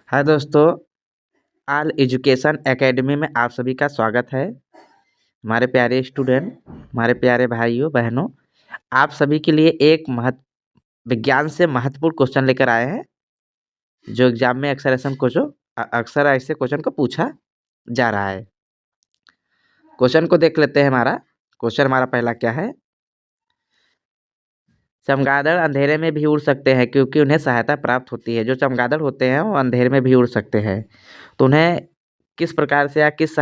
हाय दोस्तों, all education academy में आप सभी का स्वागत है। हमारे प्यारे स्टूडेंट, हमारे प्यारे भाइयों बहनों, आप सभी के लिए एक विज्ञान से महत्वपूर्ण क्वेश्चन लेकर आए हैं जो एग्जाम में अक्सर ऐसे क्वेश्चन को पूछा जा रहा है। क्वेश्चन को देख लेते हैं। क्वेश्चन हमारा पहला क्या है? चमगादड़ अंधेरे में भी उड़ सकते हैं क्योंकि उन्हें सहायता प्राप्त होती है। जो चमगादड़ होते हैं वो अंधेरे में भी उड़ सकते हैं, तो उन्हें किस प्रकार से या किस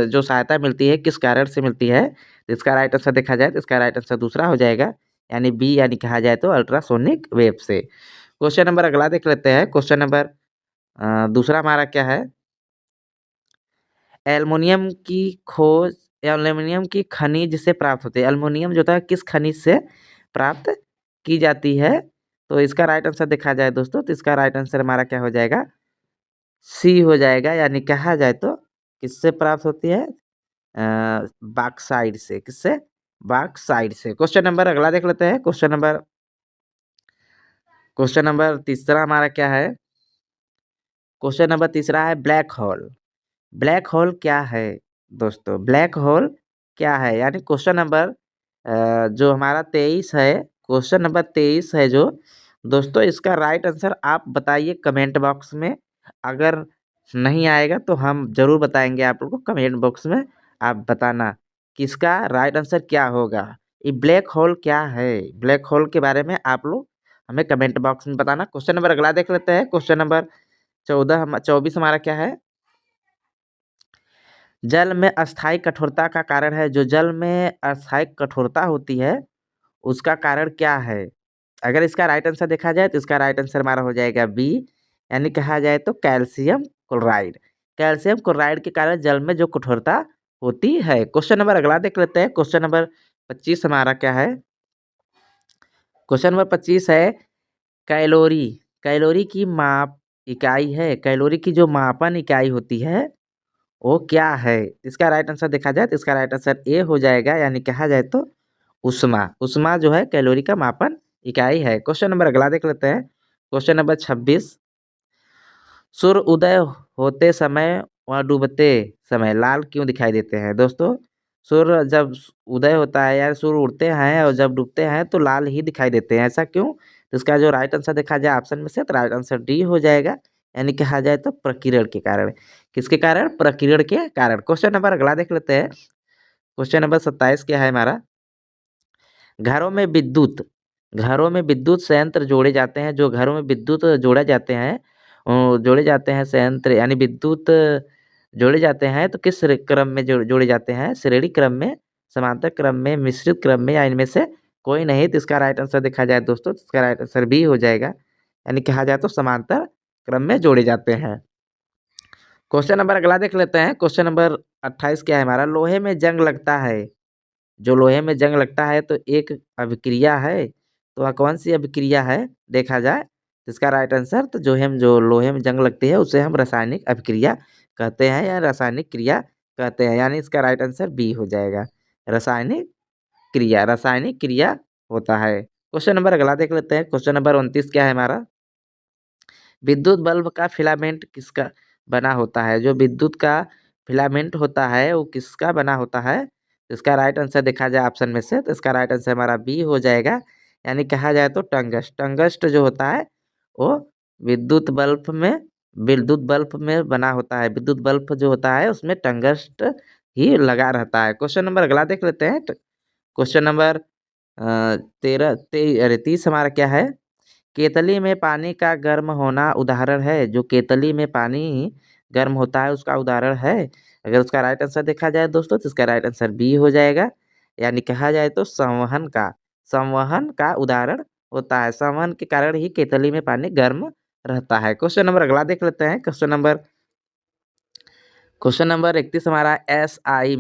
जो सहायता मिलती है किस कारण से मिलती है? तो इसका राइट आंसर देखा जाए तो इसका राइट आंसर दूसरा हो जाएगा, यानी बी, यानी कहा जाए तो अल्ट्रासोनिक वेव से। क्वेश्चन नंबर अगला देख लेते हैं। क्वेश्चन नंबर दूसरा हमारा क्या है? एल्युमिनियम की खोज, एल्युमिनियम की खनिज से प्राप्त होती है। एल्युमिनियम जो होता है किस खनिज से प्राप्त की जाती है? तो इसका राइट आंसर देखा जाए दोस्तों तो इसका राइट आंसर हमारा क्या हो जाएगा? सी हो जाएगा, यानी कहा जाए तो किससे प्राप्त होती है? बॉक्साइट से। किससे? बॉक्साइट से। क्वेश्चन नंबर अगला देख लेते हैं। क्वेश्चन नंबर तीसरा हमारा क्या है? क्वेश्चन नंबर तीसरा है ब्लैक होल। ब्लैक होल क्या है दोस्तों? ब्लैक होल क्या है? यानी क्वेश्चन नंबर जो हमारा 23 है, क्वेश्चन नंबर 23 है जो दोस्तों, इसका राइट आंसर आप बताइए कमेंट बॉक्स में। अगर नहीं आएगा तो हम जरूर बताएंगे आप लोग को। कमेंट बॉक्स में आप बताना कि इसका राइट आंसर क्या होगा। ये ब्लैक होल क्या है? ब्लैक होल के बारे में आप लोग हमें कमेंट बॉक्स में बताना। क्वेश्चन नंबर अगला देख लेते हैं। क्वेश्चन नंबर 24 हमारा क्या है? जल में अस्थायी कठोरता का कारण है। जो जल में अस्थायी कठोरता होती है उसका कारण क्या है? अगर इसका राइट आंसर देखा जाए तो इसका राइट आंसर हमारा हो जाएगा बी, यानी कहा जाए तो कैल्शियम क्लोराइड। कैल्शियम क्लोराइड के कारण जल में जो कठोरता होती है। क्वेश्चन नंबर अगला देख लेते हैं। क्वेश्चन नंबर 25 हमारा क्या है? क्वेश्चन नंबर 25 है कैलोरी। कैलोरी की माप इकाई है। कैलोरी की जो मापन इकाई होती है वो क्या है? इसका राइट आंसर देखा जाए तो इसका राइट आंसर ए हो जाएगा, यानी कहा जाए तो उष्मा। उष्मा जो है कैलोरी का मापन इकाई है। क्वेश्चन नंबर अगला देख लेते हैं। क्वेश्चन नंबर 26, सूर्य उदय होते समय व डूबते समय लाल क्यों दिखाई देते हैं? दोस्तों, सूर्य जब उदय होता है या सूर्य उड़ते हैं और जब डूबते हैं तो लाल ही दिखाई देते हैं, ऐसा क्यों? तो इसका जो राइट आंसर देखा जाए ऑप्शन में से तो राइट आंसर डी हो जाएगा, यानी कहा जाए तो प्रकीर्ण के कारण। किसके कारण? प्रकीर्ण के कारण। क्वेश्चन नंबर अगला देख लेते हैं। क्वेश्चन नंबर 27 क्या है हमारा? घरों में विद्युत घरों में विद्युत संयंत्र जोड़े जाते हैं। जो घरों में विद्युत जोड़े जाते हैं संयंत्र, यानी विद्युत जोड़े जाते हैं तो किस क्रम में जोड़े जाते हैं? श्रेणी क्रम में, समांतर क्रम में, मिश्रित क्रम में, या इनमें से कोई नहीं? तो इसका राइट आंसर देखा जाए दोस्तों तो इसका राइट आंसर बी हो जाएगा, यानी कहा जाए तो समांतर क्रम में जोड़े जाते हैं। क्वेश्चन नंबर अगला देख लेते हैं। क्वेश्चन नंबर 28 क्या है हमारा? लोहे में जंग लगता है। जो लोहे में जंग लगता है तो एक अभिक्रिया है, तो वह कौन सी अभिक्रिया है देखा जाए तो इसका राइट आंसर तो जो लोहे में जंग लगती है उसे हम रासायनिक अभिक्रिया कहते हैं या रासायनिक क्रिया कहते हैं, यानी इसका राइट आंसर बी हो जाएगा। रासायनिक क्रिया होता है। क्वेश्चन नंबर अगला देख लेते हैं। क्वेश्चन नंबर 29 क्या है हमारा? विद्युत बल्ब का फिलामेंट किसका बना होता है? जो विद्युत का फिलामेंट होता है वो किसका बना होता है? तो इसका राइट आंसर देखा जाए ऑप्शन में से तो इसका राइट आंसर हमारा बी हो जाएगा, यानी कहा जाए तो टंगस्ट। टंगस्ट जो होता है वो विद्युत बल्ब में विद्युत बल्ब में बना होता है। विद्युत बल्ब जो होता है उसमें टंगस्ट ही लगा रहता है। क्वेश्चन नंबर अगला देख लेते हैं। क्वेश्चन नंबर 30 हमारा क्या है? केतली में पानी का गर्म होना उदाहरण है। जो केतली में पानी गर्म होता है उसका उदाहरण है। अगर उसका राइट आंसर देखा जाए दोस्तों तो इसका राइट आंसर बी हो जाएगा, यानी कहा जाए तो संवहन का उदाहरण होता है। संवहन के कारण ही केतली में पानी गर्म रहता है। क्वेश्चन नंबर अगला देख लेते हैं। क्वेश्चन नंबर 31 हमारा एस आई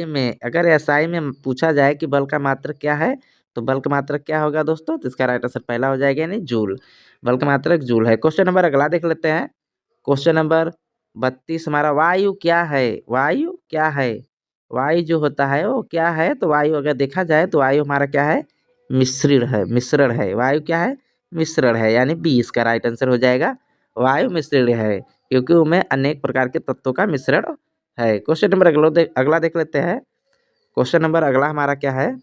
में अगर एसआई में पूछा जाए कि बल का मात्रक क्या है तो बल का मात्रक क्या होगा दोस्तों? तो इसका राइट आंसर पहला हो जाएगा, यानी जूल। बल का मात्रक जूल है। क्वेश्चन नंबर अगला देख लेते हैं। क्वेश्चन नंबर 32 हमारा वायु क्या है? वायु क्या है? वायु जो होता है वो क्या है? तो वायु अगर देखा जाए तो वायु हमारा क्या है? मिश्रण है। वायु क्या है? मिश्रण है, यानी बी इसका राइट आंसर हो जाएगा। वायु मिश्रण है क्योंकि उनमें अनेक प्रकार के तत्वों का मिश्रण है। क्वेश्चन नंबर अगला देख लेते हैं। क्वेश्चन नंबर अगला हमारा क्या है,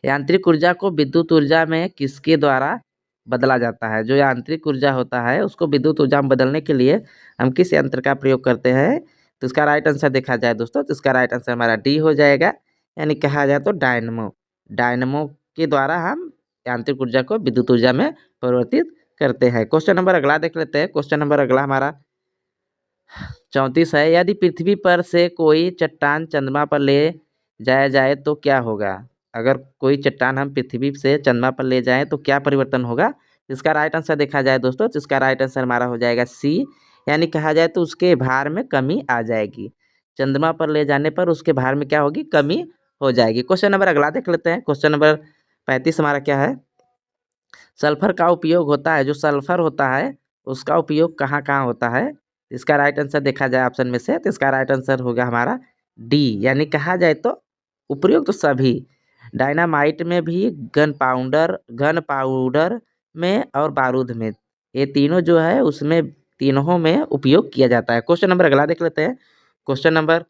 यांत्रिक ऊर्जा को विद्युत ऊर्जा में किसके द्वारा बदला जाता है। जो यांत्रिक ऊर्जा होता है उसको विद्युत ऊर्जा में बदलने के लिए हम किस यंत्र का प्रयोग करते हैं। तो इसका राइट आंसर देखा जाए दोस्तों तो इसका राइट आंसर हमारा डी हो जाएगा, यानी कहा जाए तो डायनमो। डायनमो के द्वारा हम यांत्रिक ऊर्जा को विद्युत ऊर्जा में परिवर्तित करते हैं। क्वेश्चन नंबर अगला देख लेते हैं। क्वेश्चन नंबर अगला हमारा 34 है, यदि पृथ्वी पर से कोई चट्टान चंद्रमा पर ले जाया जाए तो क्या होगा। अगर कोई चट्टान हम पृथ्वी से चंद्रमा पर ले जाएं तो क्या परिवर्तन होगा। इसका राइट आंसर देखा जाए दोस्तों तो इसका राइट आंसर हमारा हो जाएगा सी, यानी कहा जाए तो उसके भार में कमी आ जाएगी। चंद्रमा पर ले जाने पर उसके भार में क्या होगी, कमी हो जाएगी। क्वेश्चन नंबर अगला देख लेते हैं। क्वेश्चन नंबर 35 हमारा क्या है, सल्फर का उपयोग होता है, जो सल्फर होता है उसका उपयोग कहाँ कहाँ होता है। इसका राइट आंसर देखा जाए ऑप्शन में से तो इसका राइट आंसर होगा हमारा डी, यानी कहा जाए तो उपयोग तो सभी, डायनामाइट में भी, गन पाउडर में और बारूद में, ये तीनों जो है उसमें तीनों में उपयोग किया जाता है। क्वेश्चन नंबर अगला देख लेते हैं। क्वेश्चन नंबर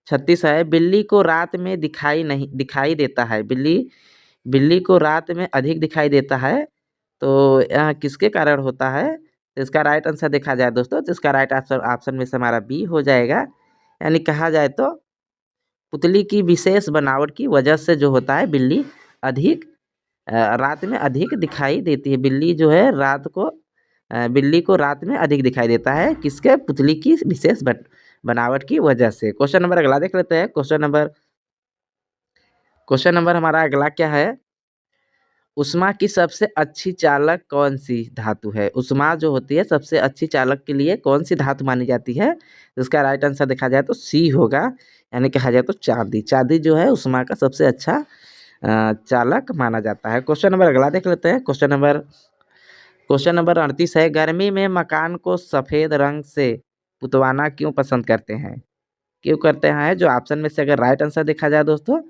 36 है, बिल्ली को रात में दिखाई देता है। बिल्ली को रात में अधिक दिखाई देता है, तो यह किसके कारण होता है। तो इसका राइट आंसर देखा जाए दोस्तों तो इसका राइट आंसर ऑप्शन में से हमारा बी हो जाएगा, यानी कहा जाए तो पुतली की विशेष बनावट की वजह से जो होता है बिल्ली अधिक रात में अधिक दिखाई देती है। बिल्ली को रात में अधिक दिखाई देता है, किसके, पुतली की विशेष बनावट की वजह से। क्वेश्चन नंबर अगला देख लेते हैं। क्वेश्चन नंबर हमारा अगला क्या है, उष्मा की सबसे अच्छी चालक कौन सी धातु है। उष्मा जो होती है सबसे अच्छी चालक के लिए कौन सी धातु मानी जाती है। इसका राइट आंसर देखा जाए तो सी होगा, यानी कहा जाए तो चांदी। चांदी जो है उष्मा का सबसे अच्छा चालक माना जाता है। क्वेश्चन नंबर अगला देख लेते हैं। क्वेश्चन नंबर 38 है, गर्मी में मकान को सफ़ेद रंग से पुतवाना क्यों पसंद करते हैं। क्यों करते हैं, जो ऑप्शन में से अगर राइट आंसर देखा जाए दोस्तों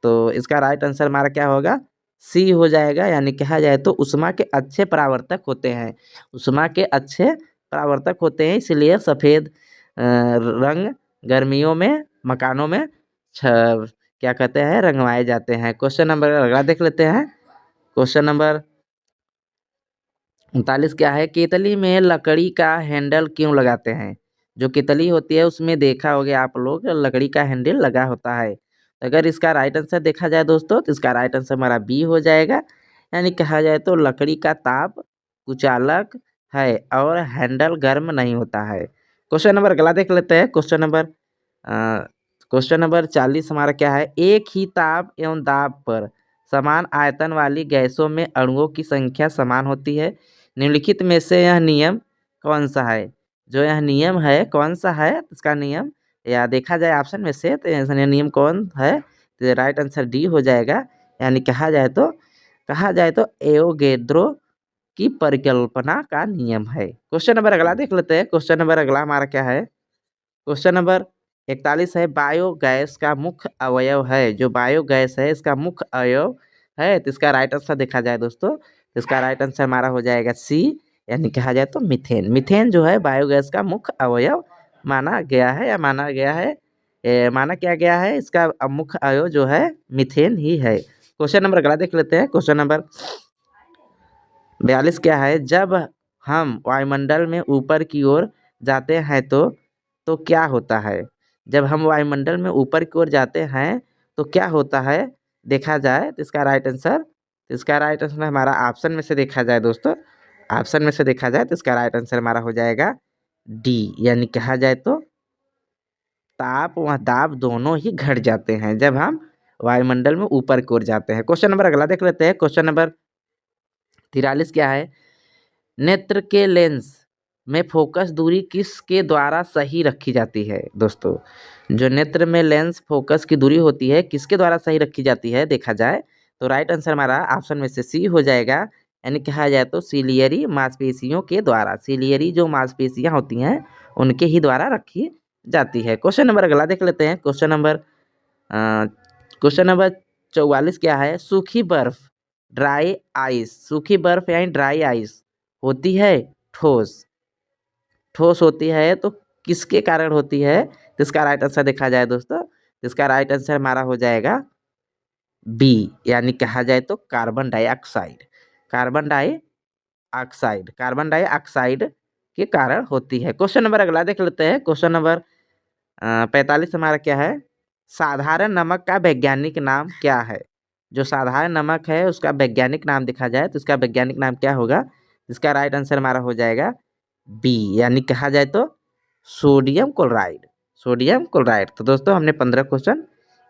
तो इसका राइट आंसर हमारा क्या होगा, सी हो जाएगा, यानी कहा जाए तो उष्मा के अच्छे परावर्तक होते हैं। उष्मा के अच्छे परावर्तक होते हैं, इसलिए सफ़ेद रंग गर्मियों में मकानों में क्या कहते हैं, रंगवाए जाते हैं। क्वेश्चन नंबर अगला देख लेते हैं। क्वेश्चन नंबर 39 क्या है, केतली में लकड़ी का हैंडल क्यों लगाते हैं। जो केतली होती है उसमें देखा होगा आप लोग, लकड़ी का हैंडल लगा होता है। अगर इसका राइट आंसर देखा जाए दोस्तों तो इसका राइट आंसर हमारा बी हो जाएगा, यानी कहा जाए तो लकड़ी का ताप कुचालक है और हैंडल गर्म नहीं होता है। क्वेश्चन नंबर अगला देख लेते हैं। क्वेश्चन नंबर 40 हमारा क्या है, एक ही ताप एवं दाब पर समान आयतन वाली गैसों में अणुओं की संख्या समान होती है। निम्नलिखित में से यह नियम कौन सा है। जो यह नियम है कौन सा है, इसका नियम या देखा जाए ऑप्शन में से तो यह नियम कौन है, तो राइट आंसर डी हो जाएगा, यानी कहा जाए तो एवोगैड्रो की परिकल्पना का नियम है। क्वेश्चन नंबर अगला देख लेते हैं। क्वेश्चन नंबर अगला हमारा क्या है, क्वेश्चन नंबर 41 है, बायोगैस का मुख्य अवयव है। जो बायोगैस है इसका मुख्य अवयव है, तो इसका राइट आंसर देखा जाए दोस्तों तो इसका राइट आंसर हमारा हो जाएगा सी, यानी कहा जाए तो मीथेन। मीथेन जो है बायोगैस का मुख्य अवयव माना गया है, माना क्या गया है, इसका मुख्य अवयव जो है मीथेन ही है। क्वेश्चन नंबर अगला देख लेते हैं। क्वेश्चन नंबर 42 क्या है, जब हम वायुमंडल में ऊपर की ओर जाते हैं तो क्या होता है। जब हम वायुमंडल में ऊपर की ओर जाते हैं तो क्या होता है, देखा जाए तो इसका राइट आंसर हमारा ऑप्शन में से देखा जाए दोस्तों, ऑप्शन में से देखा जाए तो इसका राइट आंसर हमारा हो जाएगा डी, यानी कहा जाए तो ताप व दाब दोनों ही घट जाते हैं जब हम वायुमंडल में ऊपर की ओर जाते हैं। क्वेश्चन नंबर अगला देख लेते हैं। क्वेश्चन नंबर 43 क्या है, नेत्र के लेंस में फोकस दूरी किसके द्वारा सही रखी जाती है। दोस्तों जो नेत्र में लेंस फोकस की दूरी होती है किसके द्वारा सही रखी जाती है, देखा जाए तो राइट आंसर हमारा ऑप्शन में से सी हो जाएगा, यानी कहा जाए तो सिलियरी मांसपेशियों के द्वारा। सिलियरी जो मांसपेशियां होती हैं उनके ही द्वारा रखी जाती है। क्वेश्चन नंबर अगला देख लेते हैं। क्वेश्चन नंबर 44 क्या है, सूखी बर्फ ड्राई आइस, सूखी बर्फ यानी ड्राई आइस होती है ठोस, ठोस होती है तो किसके कारण होती है? तो इसका राइट आंसर देखा जाए दोस्तों, इसका राइट आंसर हमारा हो जाएगा बी, यानी कहा जाए तो carbon dioxide. Carbon dioxide, carbon dioxide के कारण होती है। क्वेश्चन नंबर अगला देख लेते हैं। क्वेश्चन नंबर 45 हमारा क्या है? साधारण नमक का वैज्ञानिक नाम क्या है? जो साधारण नमक है उसका वैज्ञानिक नाम देखा जाए तो उसका वैज्ञानिक नाम क्या होगा? इसका राइट आंसर हमारा हो जाएगा बी, यानी कहा जाए तो सोडियम क्लोराइड, सोडियम क्लोराइड। तो दोस्तों हमने 15 क्वेश्चन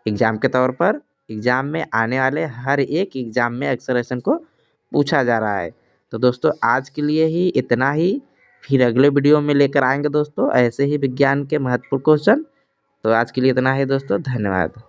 एग्जाम के तौर पर, एग्जाम में आने वाले हर एक एग्जाम में अक्सर क्वेश्चन को पूछा जा रहा है। तो दोस्तों आज के लिए ही इतना ही, फिर अगले वीडियो में लेकर आएंगे दोस्तों ऐसे ही विज्ञान के महत्वपूर्ण क्वेश्चन। तो आज के लिए इतना ही दोस्तों, धन्यवाद।